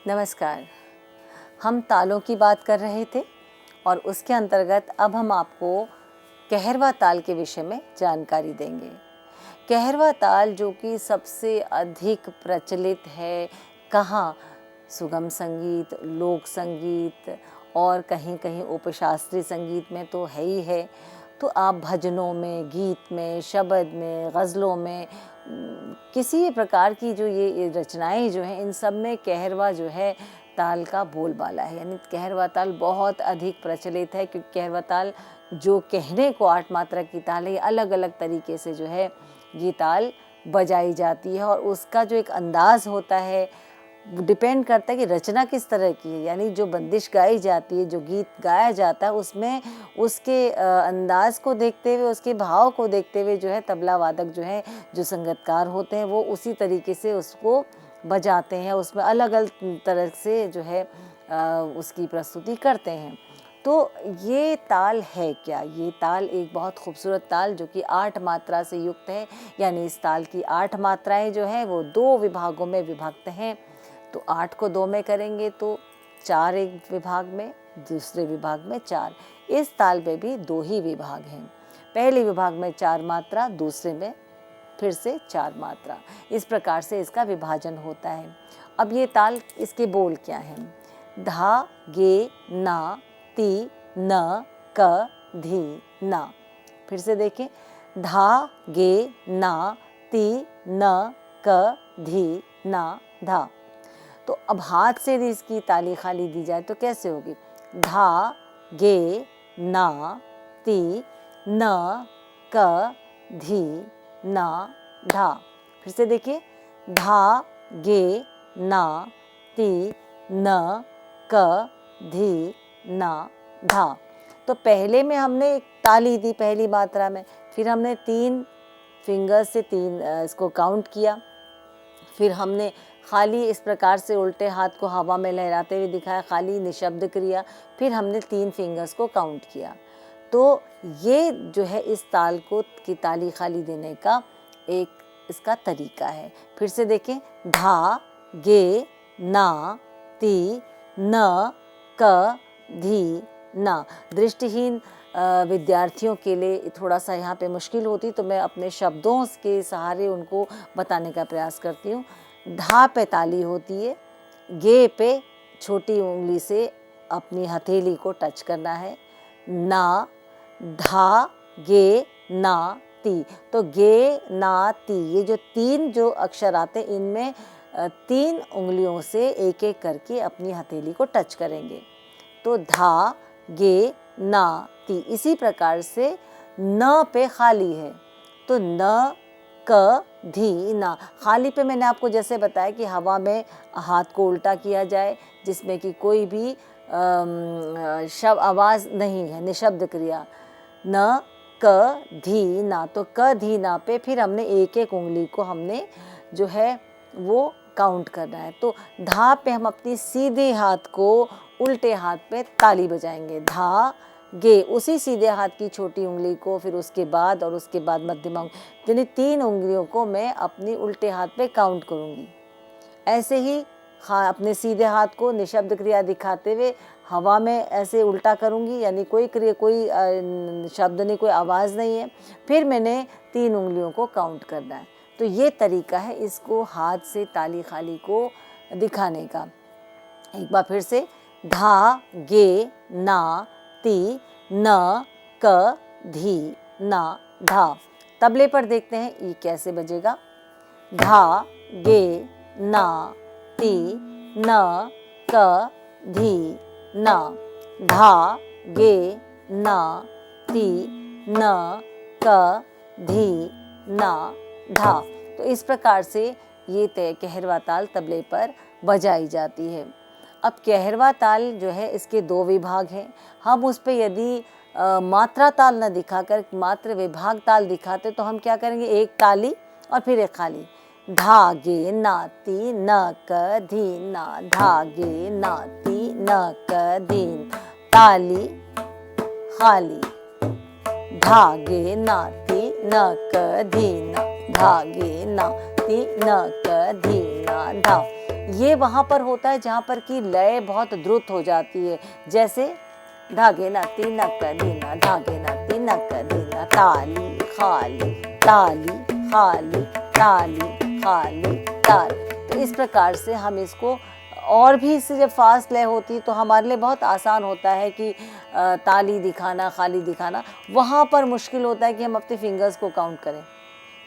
नमस्कार। हम तालों की बात कर रहे थे और उसके अंतर्गत अब हम आपको कहरवा ताल के विषय में जानकारी देंगे। कहरवा ताल जो कि सबसे अधिक प्रचलित है, कहाँ सुगम संगीत, लोक संगीत और कहीं कहीं उपशास्त्रीय संगीत में तो है ही है। तो आप भजनों में, गीत में, शब्द में, गज़लों में, किसी भी प्रकार की जो ये रचनाएं जो हैं, इन सब में कहरवा जो है ताल का बोलबाला है। यानी कहरवा ताल बहुत अधिक प्रचलित है, क्योंकि कहरवा ताल जो कहने को 8 मात्रा की ताल है, अलग अलग तरीके से जो है ये ताल बजाई जाती है और उसका जो एक अंदाज होता है डिपेंड करता है कि रचना किस तरह की है। यानी जो बंदिश गाई जाती है, जो गीत गाया जाता है, उसमें उसके अंदाज को देखते हुए, उसके भाव को देखते हुए जो है तबला वादक जो है, जो संगीतकार होते हैं, वो उसी तरीके से उसको बजाते हैं, उसमें अलग अलग तरह से जो है उसकी प्रस्तुति करते हैं। तो ये ताल है क्या? ये ताल एक बहुत खूबसूरत ताल जो कि 8 मात्रा से युक्त है। यानी इस ताल की 8 मात्राएं जो हैं वो 2 विभागों में विभक्त हैं। तो 8 को 2 में करेंगे तो 4 एक विभाग में, दूसरे विभाग में 4। इस ताल में भी 2 ही विभाग हैं। पहले विभाग में 4 मात्रा, दूसरे में फिर से 4 मात्रा। इस प्रकार से इसका विभाजन होता है। अब ये ताल, इसके बोल क्या हैं? धा, गे, ना, ती, न, क, धी, ना। फिर से देखें, धा, गे, ना, ती, न, क, धी, ना, धा। तो अब हाथ से यदि इसकी ताली खाली दी जाए तो कैसे होगी? धा, गे, ना, ती, न, क, धी, ना, धा। फिर से देखिए, धा, गे, ना, ती, न, क, धी, ना, धा। तो पहले में हमने एक ताली दी पहली मात्रा में, फिर हमने 3 फिंगर्स से 3 इसको काउंट किया, फिर हमने खाली इस प्रकार से उल्टे हाथ को हवा में लहराते हुए दिखाया, खाली निशब्द क्रिया, फिर हमने 3 फिंगर्स को काउंट किया। तो ये जो है इस ताल को की ताली खाली देने का एक इसका तरीका है। फिर से देखें, धा, गे, ना, ती, न, क, धी, ना। दृष्टिहीन विद्यार्थियों के लिए थोड़ा सा यहाँ पे मुश्किल होती, तो मैं अपने शब्दों के सहारे उनको बताने का प्रयास करती हूँ। धा पे ताली होती है, गे पे छोटी उंगली से अपनी हथेली को टच करना है, ना, धा, गे, ना, ती। तो गे, ना, ती, ये जो 3 जो अक्षर आते हैं, इनमें 3 उंगलियों से एक एक करके अपनी हथेली को टच करेंगे। तो धा, गे, ना, ती। इसी प्रकार से न पे खाली है, तो न, क, धी, ना। खाली पे मैंने आपको जैसे बताया कि हवा में हाथ को उल्टा किया जाए, जिसमें कि कोई भी शब्द आवाज़ नहीं है, निशब्द क्रिया। न, क, धी, ना। तो क, धी, ना पे फिर हमने एक एक उंगली को हमने जो है वो काउंट करना है। तो धा पे हम अपनी सीधे हाथ को उल्टे हाथ पे ताली बजाएंगे, धा, गे, उसी सीधे हाथ की छोटी उंगली को, फिर उसके बाद और उसके बाद मध्यमा उंगली, यानी 3 उंगलियों को मैं अपनी उल्टे हाथ पे काउंट करूँगी। ऐसे ही अपने सीधे हाथ को निशब्द क्रिया दिखाते हुए हवा में ऐसे उल्टा करूँगी, यानी कोई क्रिया, कोई शब्द नहीं, कोई आवाज़ नहीं है। फिर मैंने 3 उंगलियों को काउंट करना है। तो ये तरीका है इसको हाथ से ताली खाली को दिखाने का। एक बार फिर से, धा, गे, ना, ती, न, क, धी, ना, धा। तबले पर देखते हैं ये कैसे बजेगा। धा, गे, ना, ती, न, क, धी, ना। धा, गे, ना, ती, न, क, धी, ना, धा। तो इस प्रकार से ये कहरवा ताल तबले पर बजाई जाती है। अब कहरवा ताल जो है इसके 2 विभाग हैं। हम उस पे यदि मात्रा ताल न दिखाकर मात्र विभाग ताल दिखाते तो हम क्या करेंगे, एक ताली और फिर एक खाली, धा, गे, ना, ती, न, क, धी, ना। धा, गे, ना, ती, न, क, धी, ताली खाली, धा, गे, ना, ती, न, क, धी, ना। धा, गे, ना, ती, न, क, धी, ना, धा। ये वहाँ पर होता है जहाँ पर कि लय बहुत द्रुत हो जाती है, जैसे धागे ना तिनक दीना, धागे ना तिनक दीना, ताली खाली ताली खाली ताली खाली ताल। तो इस प्रकार से हम इसको, और भी इससे जब फास्ट लय होती है तो हमारे लिए बहुत आसान होता है कि ताली दिखाना, खाली दिखाना। वहाँ पर मुश्किल होता है कि हम अपने फिंगर्स को काउंट करें,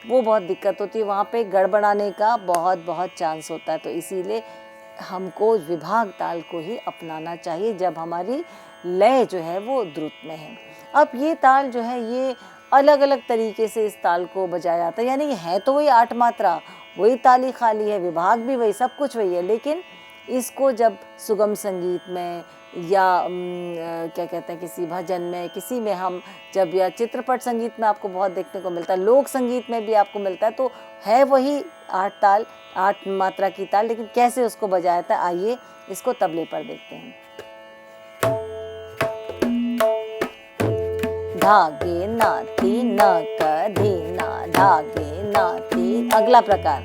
वो बहुत दिक्कत होती है, वहाँ पे गड़बड़ाने का बहुत चांस होता है। तो इसीलिए हमको विभाग ताल को ही अपनाना चाहिए जब हमारी लय जो है वो द्रुत में है। अब ये ताल जो है ये अलग अलग तरीके से इस ताल को बजाया जाता है, यानी है तो वही 8 मात्रा, वही ताली खाली है, विभाग भी वही, सब कुछ वही है, लेकिन इसको जब सुगम संगीत में या क्या कहते हैं किसी भजन में, किसी में हम जब, या चित्रपट संगीत में आपको बहुत देखने को मिलता है, लोक संगीत में भी आपको मिलता है, तो है वही 8 ताल, 8 मात्रा की ताल, लेकिन कैसे उसको बजाया था, आइए इसको तबले पर देखते हैं। धागे नाती नक धीना, धागे नाती। अगला प्रकार,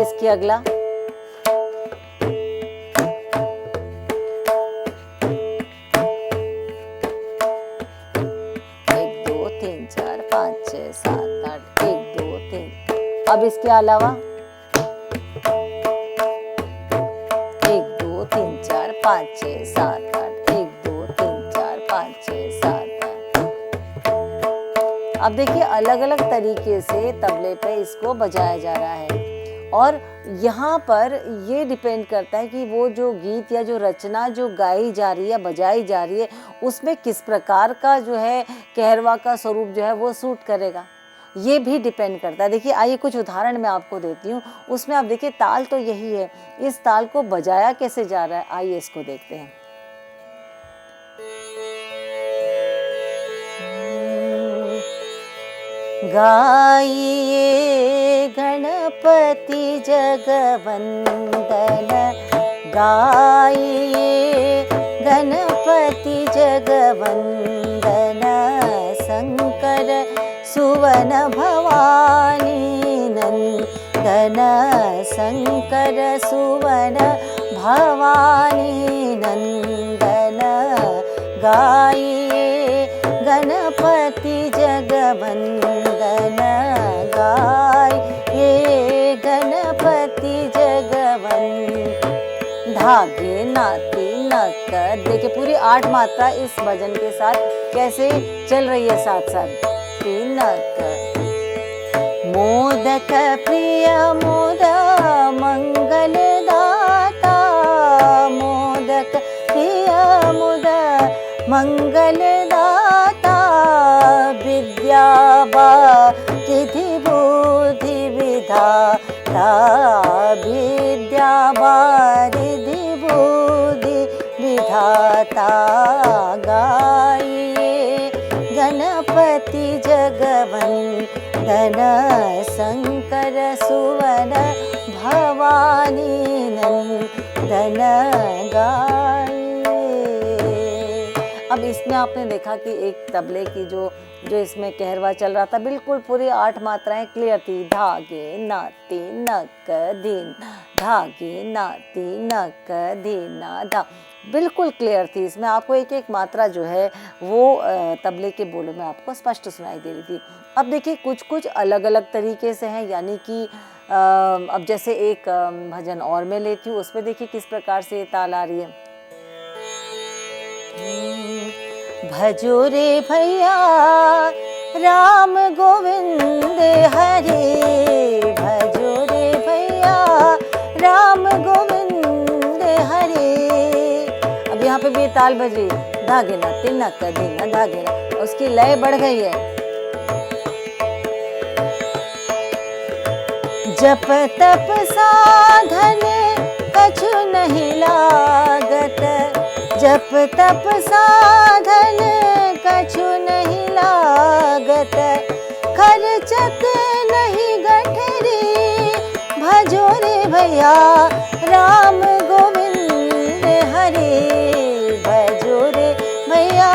इसकी अगला, एक दो तीन चार पाँच छः सात आठ, 1 2 3। अब इसके अलावा 1 2 3 4 5 6 7 8, 1 2 3 4 5 6 7 8। अब देखिए अलग अलग तरीके से तबले पे इसको बजाया जा रहा है, और यहाँ पर ये डिपेंड करता है कि वो जो गीत या जो रचना जो गाई जा रही है, बजाई जा रही है, उसमें किस प्रकार का जो है कहरवा का स्वरूप जो है वो सूट करेगा, ये भी डिपेंड करता है। देखिए आइए कुछ उदाहरण मैं आपको देती हूँ, उसमें आप देखिए ताल तो यही है, इस ताल को बजाया कैसे जा रहा है, आइए इसको देखते हैं। गाइए गणपति जगवंदन, गाइए गणपति जगवंदन, शंकर सुवन भवानी नंदन, शंकर सुवन भवानी नंदन, गाइए गणपति जगवंदन, गाइए गणपति जगवंदन। धागे नाती नक, देखिए पूरी 8 मात्रा इस भजन के साथ कैसे चल रही है साथ साथ। तिनक मोदक प्रिय मोद मंगल दाता, मोदक प्रिय मोद मंगल दाता, विद्या रिद्धि बुद्धि विधाता, विद्या रिद्धि बुद्धि विधाता, गाइए गणपति जगवंदन, शंकर सुवन भवानी नंदन, गाइए। अब इसमें आपने देखा कि एक तबले की जो इसमें कहरवा चल रहा था, बिल्कुल पूरी 8 मात्राएं क्लियर थी। धागे नाती नक धीन, धागे नाती नक धीना धा, बिल्कुल क्लियर थी। इसमें आपको एक एक मात्रा जो है वो तबले के बोलों में आपको स्पष्ट सुनाई दे रही थी। अब देखिए कुछ कुछ अलग अलग तरीके से हैं, यानी कि अब जैसे एक भजन और मैं लेती हूँ, उसमें देखिए किस प्रकार से ये ताल आ रही है। भजो रे भैया राम गोविंद हरे, भजो रे भैया राम गोविंद हरे। अब यहाँ पे भी ताल बज रही, धागे ना तिनक दीना, धागे ना, उसकी लय बढ़ गई है। जप तप साधन कछु नहीं लागत, जप तप साधन कछु नहीं लागत, खर्चत नहीं गठरी, भजो रे भैया राम गोविंद हरे, भजो रे भैया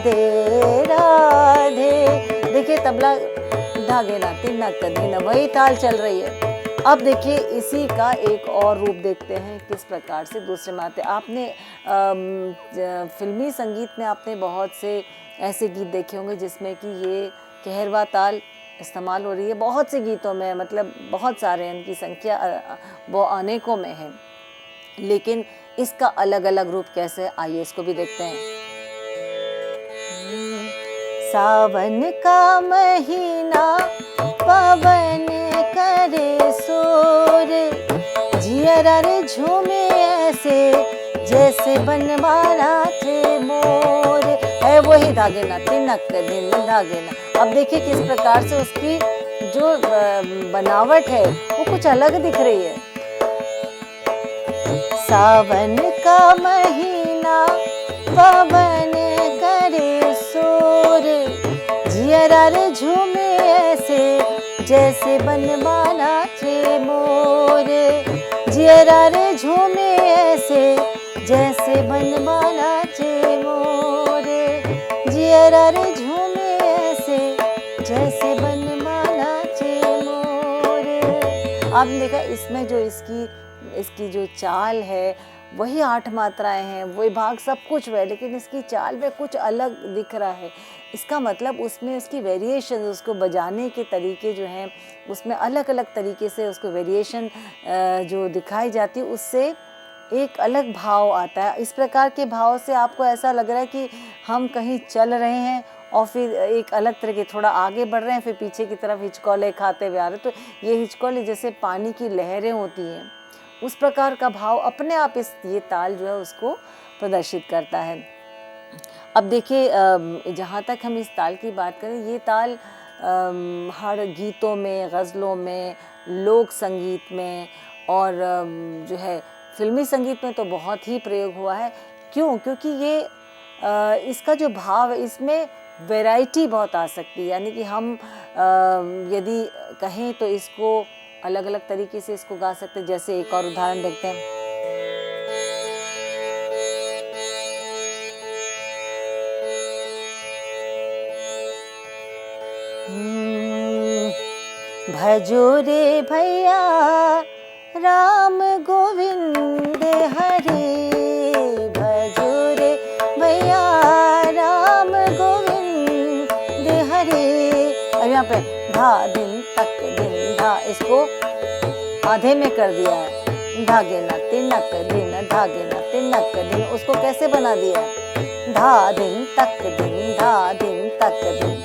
राधे राधे। देखिए तबला धागे ना तिनक दिन, वही ताल चल रही है। अब देखिए इसी का एक और रूप देखते हैं किस प्रकार से दूसरे में आते। आपने फिल्मी संगीत में आपने बहुत से ऐसे गीत देखे होंगे जिसमें कि ये कहरवा ताल इस्तेमाल हो रही है। बहुत से गीतों में, मतलब बहुत सारे, इनकी संख्या वो अनेकों में है, लेकिन इसका अलग अलग रूप कैसे, आइए इसको भी देखते हैं। सावन का महीना पवन करे शोर, जियरा रे झूमे ऐसे जैसे बनवारा थे मोर। है वही धागे ना तिनक दिन धागे ना। अब देखिए किस प्रकार से उसकी जो बनावट है वो कुछ अलग दिख रही है। सावन का महीना पवन करे शोर, जियरा रे झूमे ऐसे जैसे बनवाना थे मोर, जियरा रे झूमे ऐसे जैसे बनवाना थे मोर, जियरा रे झूमे ऐसे जैसे बनवाना थे मोर। आपने देखा इसमें जो इसकी जो चाल है वही 8 मात्राएं हैं, वही भाग सब कुछ है, लेकिन इसकी चाल में कुछ अलग दिख रहा है। इसका मतलब उसमें उसकी वेरिएशन, उसको बजाने के तरीके जो हैं उसमें अलग अलग तरीके से उसको वेरिएशन जो दिखाई जाती है, उससे एक अलग भाव आता है। इस प्रकार के भाव से आपको ऐसा लग रहा है कि हम कहीं चल रहे हैं और फिर एक अलग तरह के थोड़ा आगे बढ़ रहे हैं, फिर पीछे की तरफ हिचकोले खाते हुए आ रहे। तो ये हिचकोले जैसे पानी की लहरें होती हैं, उस प्रकार का भाव अपने आप ये ताल जो है उसको प्रदर्शित करता है। अब देखिए जहाँ तक हम इस ताल की बात करें, ये ताल हर गीतों में, गज़लों में, लोक संगीत में और जो है फिल्मी संगीत में तो बहुत ही प्रयोग हुआ है। क्यों? क्योंकि ये इसका जो भाव है इसमें वैरायटी बहुत आ सकती है। यानी कि हम यदि कहें तो इसको अलग अलग तरीके से इसको गा सकते हैं। जैसे एक और उदाहरण देखते हैं। भजो रे भैया राम गोविंद हरे, भजो रे भैया राम गोविंद हरे। अब यहाँ पे धा दिन तक दिन धा, इसको आधे में कर दिया है। धागे ना तिनक दिन धागे ना तिनक दिन, उसको कैसे बना दिया है? धा दिन तक दिन धा दिन तक दिन।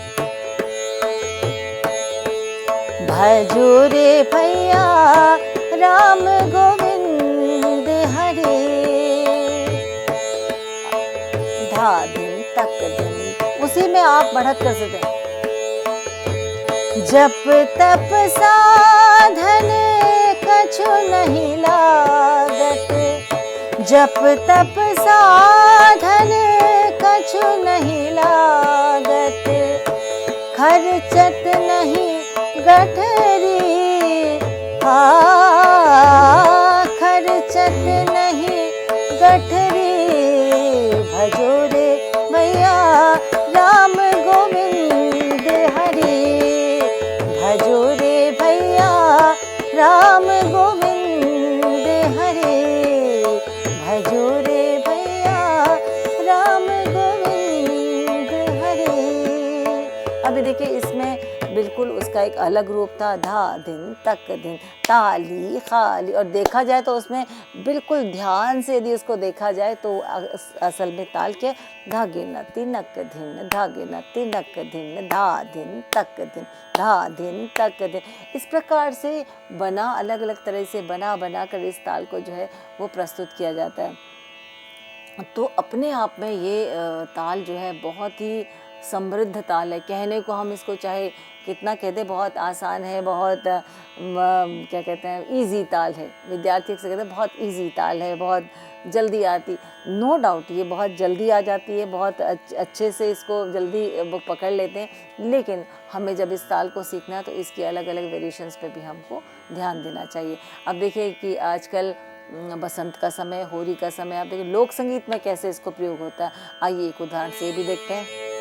भजो रे भैया राम गोविंद हरे, धा दिन तक दिन, उसी में आप बढ़त कर सकते हैं। जप तप साधन कछु नहीं लागत, जप तप साधन कछु नहीं लागत, खर्चत नहीं गठरी खर्चत नहीं गठरी। भजो रे भैया राम गोविंद हरे, भजो रे भैया राम गोविंद हरे, भजो रे भैया राम गोविंद हरे। अभी देखिए इसमें बिल्कुल उसका एक अलग रूप था। धा दिन तक दिन, ताली खाली। और देखा जाए तो उसमें बिल्कुल ध्यान से यदि उसको देखा जाए तो असल में ताल के धागे न तिनक दिन धागे न तिनक दिन, धा दिन तक दिन धा दिन तक दिन। इस प्रकार से बना, अलग अलग तरह से बना कर इस ताल को जो है वो प्रस्तुत किया जाता है। तो अपने आप में ये ताल जो है बहुत ही समृद्ध ताल है। कहने को हम इसको चाहे कितना कहते, बहुत आसान है, बहुत क्या कहते हैं, इजी ताल है। विद्यार्थी से कहते हैं बहुत इजी ताल है, बहुत जल्दी आती। नो डाउट ये बहुत जल्दी आ जाती है, बहुत अच्छे से इसको जल्दी वो पकड़ लेते हैं। लेकिन हमें जब इस ताल को सीखना है तो इसकी अलग अलग वेरिएशंस पे भी हमको ध्यान देना चाहिए। अब देखिए कि आजकल बसंत का समय, होली का समय, आप देखिए लोक संगीत में कैसे इसको प्रयोग होता है। आइए एक उदाहरण से भी देखते हैं।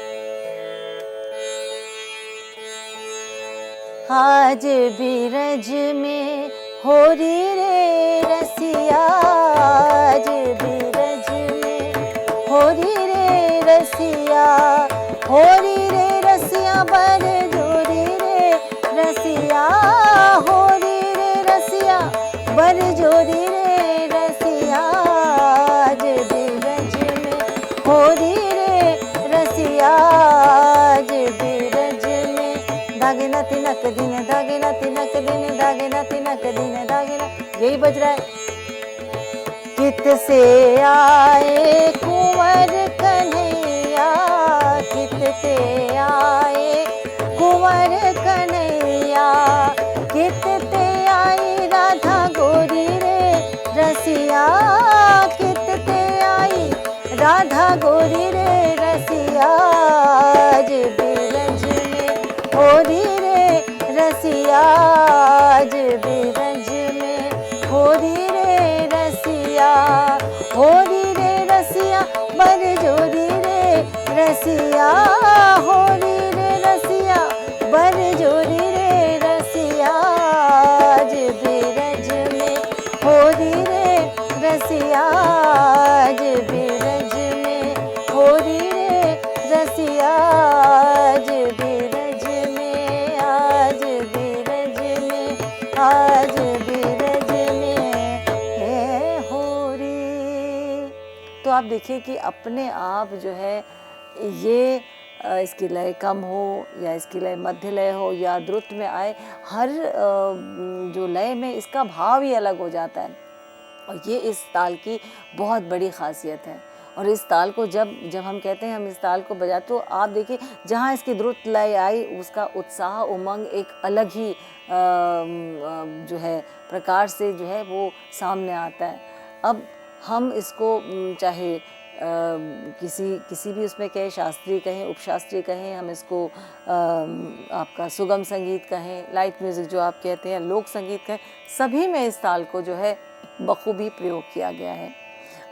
आज बीरज में होरी रे रसिया, आज बीरज में होरी रे रसिया, होरी रे रसिया बर जोरी रे रसिया, होरी रे रसिया बर जोरी रे रसिया, आज बीरज में होरी रे रसिया, आज बीरज में दागिना तिनक दिन, दागिना तिनक दिन, दागिना तिनक दिन, दागिना, यही बज रहा है। कित से आए कुंवर कन्हैया, कित से आए कुंवर कन्हैया, कित से आई राधा गोरी रे रसिया, कित से आई राधा गोरी रे रसिया, आज बीरज में होरी रे रसिया, आज बीरज में होरी रे रसिया, होरी रे रसिया बर जोरी रे रसिया, होरी रे रसिया बर जोरी रे रसिया, आज बीरज में होरी रे रसिया, आज बीरज में होरी रे रसिया, आज बीरज में, आज बीरज में, आज बीरज में है होरी। तो आप देखिए कि अपने आप जो है ये इसकी लय कम हो या इसकी लय मध्य लय हो या द्रुत में आए, हर जो लय में इसका भाव ही अलग हो जाता है, और ये इस ताल की बहुत बड़ी खासियत है। और इस ताल को जब हम कहते हैं हम इस ताल को बजाते, तो आप देखिए जहाँ इसकी द्रुत लय आई उसका उत्साह उमंग एक अलग ही जो है प्रकार से जो है वो सामने आता है। अब हम इसको चाहे किसी भी उसमें कहें, शास्त्रीय कहें, उपशास्त्रीय कहें, हम इसको आपका सुगम संगीत कहें, लाइट म्यूज़िक जो आप कहते हैं, लोक संगीत कहें, सभी में इस ताल को जो है बखूबी प्रयोग किया गया है।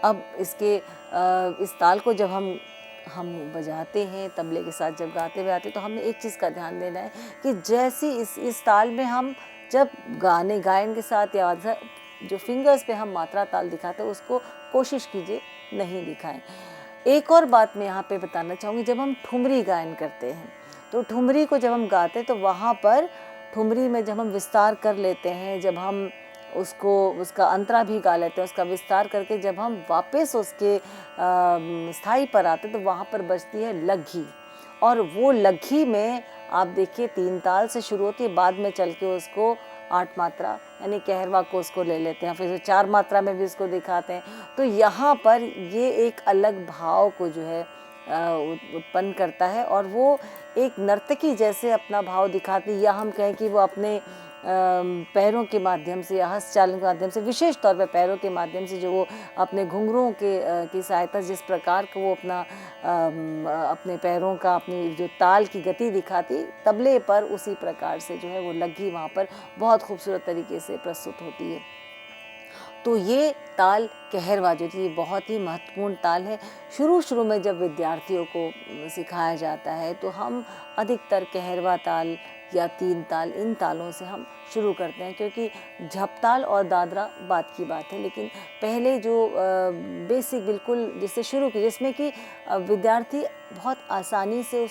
अब इस ताल को जब हम बजाते हैं, तबले के साथ जब गाते हुए आते हैं, तो हमें एक चीज़ का ध्यान देना है कि जैसी इस ताल में हम जब गायन के साथ या जो फिंगर्स पे हम मात्रा ताल दिखाते हैं उसको कोशिश कीजिए नहीं दिखाएं। एक और बात मैं यहाँ पे बताना चाहूँगी, जब हम ठुमरी गायन करते हैं तो ठुमरी को जब हम गाते हैं तो वहाँ पर ठुमरी में जब हम विस्तार कर लेते हैं, जब हम उसका अंतरा भी गा लेते हैं, उसका विस्तार करके जब हम वापस उसके स्थाई पर आते हैं तो वहाँ पर बजती है लघी। और वो लघी में आप देखिए 3 ताल से शुरू होती है, बाद में चल के उसको 8 मात्रा यानी कहरवा को उसको ले लेते हैं, फिर 4 मात्रा में भी उसको दिखाते हैं। तो यहाँ पर ये एक अलग भाव को जो है उत्पन्न करता है, और वो एक नर्तकी जैसे अपना भाव दिखाती है, या हम कहें कि वो अपने पैरों के माध्यम से या हस्त चालन के माध्यम से, विशेष तौर पे पैरों के माध्यम से जो वो अपने घुंघरूओं की सहायता जिस प्रकार का वो अपने पैरों का अपनी जो ताल की गति दिखाती तबले पर, उसी प्रकार से जो है वो लघी वहाँ पर बहुत खूबसूरत तरीके से प्रस्तुत होती है। तो ये ताल कहरवा जो थी बहुत ही महत्वपूर्ण ताल है। शुरू में जब विद्यार्थियों को सिखाया जाता है तो हम अधिकतर कहरवा ताल या 3 ताल, इन तालों से हम शुरू करते हैं, क्योंकि झपताल और दादरा बात की बात है। लेकिन पहले जो बेसिक बिल्कुल जिससे शुरू की, जिसमें कि विद्यार्थी बहुत आसानी से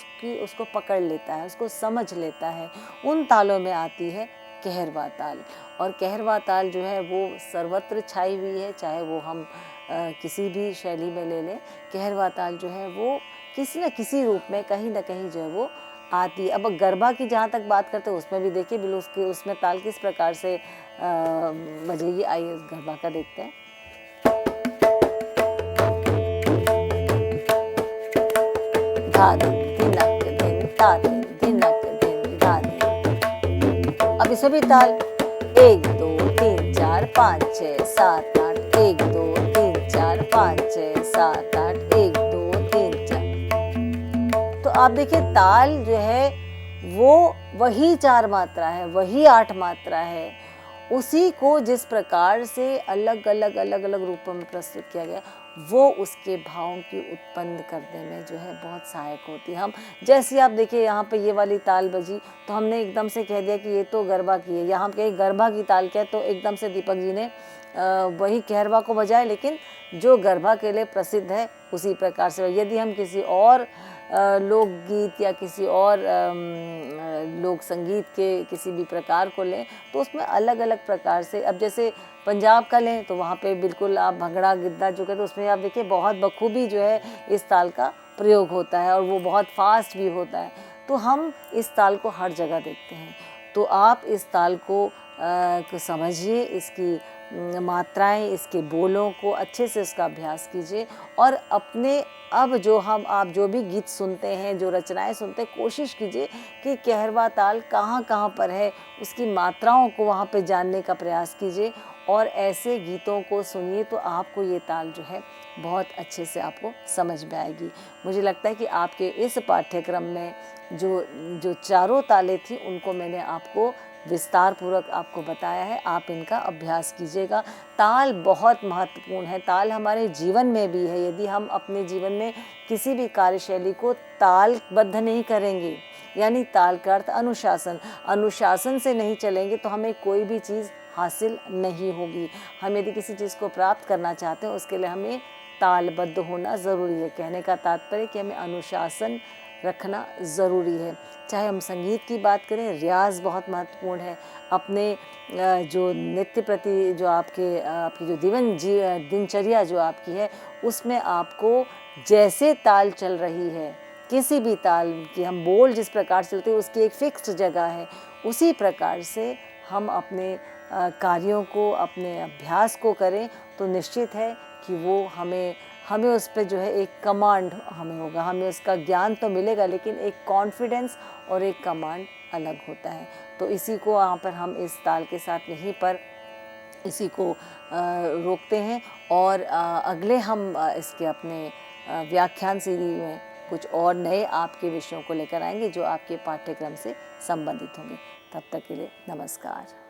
उसको पकड़ लेता है, उसको समझ लेता है, उन तालों में आती है कहरवा ताल। और कहरवा ताल जो है वो सर्वत्र छाई हुई है, चाहे वो हम किसी भी शैली में ले लें, कहरवा ताल जो है वो किसी न किसी रूप में कहीं ना कहीं जो है वो आती है। अब गरबा की जहाँ तक बात करते हैं उसमें भी देखिए बिल्कुल उसमें ताल किस प्रकार से बजेगी, आइए उस गरबा का देखते हैं। धा दिन धिनक दिन ता दिन धिनक दिन धा दिन। अब इसमें भी ताल 1 2 3 4 5 6 7 8 1 2 3 4 5 6 7 8 1 2 3 4। तो आप देखिए ताल जो है वो वही 4 मात्रा है, वही 8 मात्रा है, उसी को जिस प्रकार से अलग अलग रूपों में प्रस्तुत किया गया वो उसके भावों की उत्पन्न करने में जो है बहुत सहायक होती है। हम जैसे आप देखिए यहाँ पे ये वाली ताल बजी तो हमने एकदम से कह दिया कि ये तो गरबा की है, यहाँ कहीं गरबा की ताल क्या है, तो एकदम से दीपक जी ने वही कहरवा को बजाए, लेकिन जो गरबा के लिए प्रसिद्ध है उसी प्रकार से। यदि हम किसी और लोकगीत या किसी और लोक संगीत के किसी भी प्रकार को लें तो उसमें अलग अलग प्रकार से, अब जैसे पंजाब का लें तो वहाँ पे बिल्कुल आप भंगड़ा गिद्दा जो कहते हैं उसमें आप देखिए बहुत बखूबी जो है इस ताल का प्रयोग होता है और वो बहुत फास्ट भी होता है। तो हम इस ताल को हर जगह देखते हैं। तो आप इस ताल को समझिए, इसकी मात्राएं, इसके बोलों को अच्छे से उसका अभ्यास कीजिए और अपने अब जो आप जो भी गीत सुनते हैं, जो रचनाएं सुनते हैं, कोशिश कीजिए कि कहरवा ताल कहाँ कहाँ पर है, उसकी मात्राओं को वहाँ पे जानने का प्रयास कीजिए और ऐसे गीतों को सुनिए तो आपको ये ताल जो है बहुत अच्छे से आपको समझ में आएगी। मुझे लगता है कि आपके इस पाठ्यक्रम में जो जो चारों तालें थी उनको मैंने आपको विस्तार पूर्वक आपको बताया है। आप इनका अभ्यास कीजिएगा। ताल बहुत महत्वपूर्ण है, ताल हमारे जीवन में भी है। यदि हम अपने जीवन में किसी भी कार्यशैली को तालबद्ध नहीं करेंगे, यानी ताल का अर्थ अनुशासन, अनुशासन से नहीं चलेंगे तो हमें कोई भी चीज़ हासिल नहीं होगी। हम यदि किसी चीज़ को प्राप्त करना चाहते हैं उसके लिए हमें तालबद्ध होना ज़रूरी है। कहने का तात्पर्य कि हमें अनुशासन रखना ज़रूरी है। चाहे हम संगीत की बात करें, रियाज़ बहुत महत्वपूर्ण है। अपने जो नित्य प्रति जो आपकी जो दिनचर्या जो आपकी है उसमें आपको जैसे ताल चल रही है, किसी भी ताल की हम बोल जिस प्रकार चलते हैं उसकी एक फिक्स्ड जगह है, उसी प्रकार से हम अपने कार्यों को, अपने अभ्यास को करें तो निश्चित है कि वो हमें उस पे जो है एक कमांड हमें होगा। हमें उसका ज्ञान तो मिलेगा लेकिन एक कॉन्फिडेंस और एक कमांड अलग होता है। तो इसी को यहाँ पर हम इस ताल के साथ यहीं पर इसी को रोकते हैं और अगले हम इसके अपने व्याख्यान सीरीज में कुछ और नए आपके विषयों को लेकर आएंगे जो आपके पाठ्यक्रम से संबंधित होंगे। तब तक के लिए नमस्कार।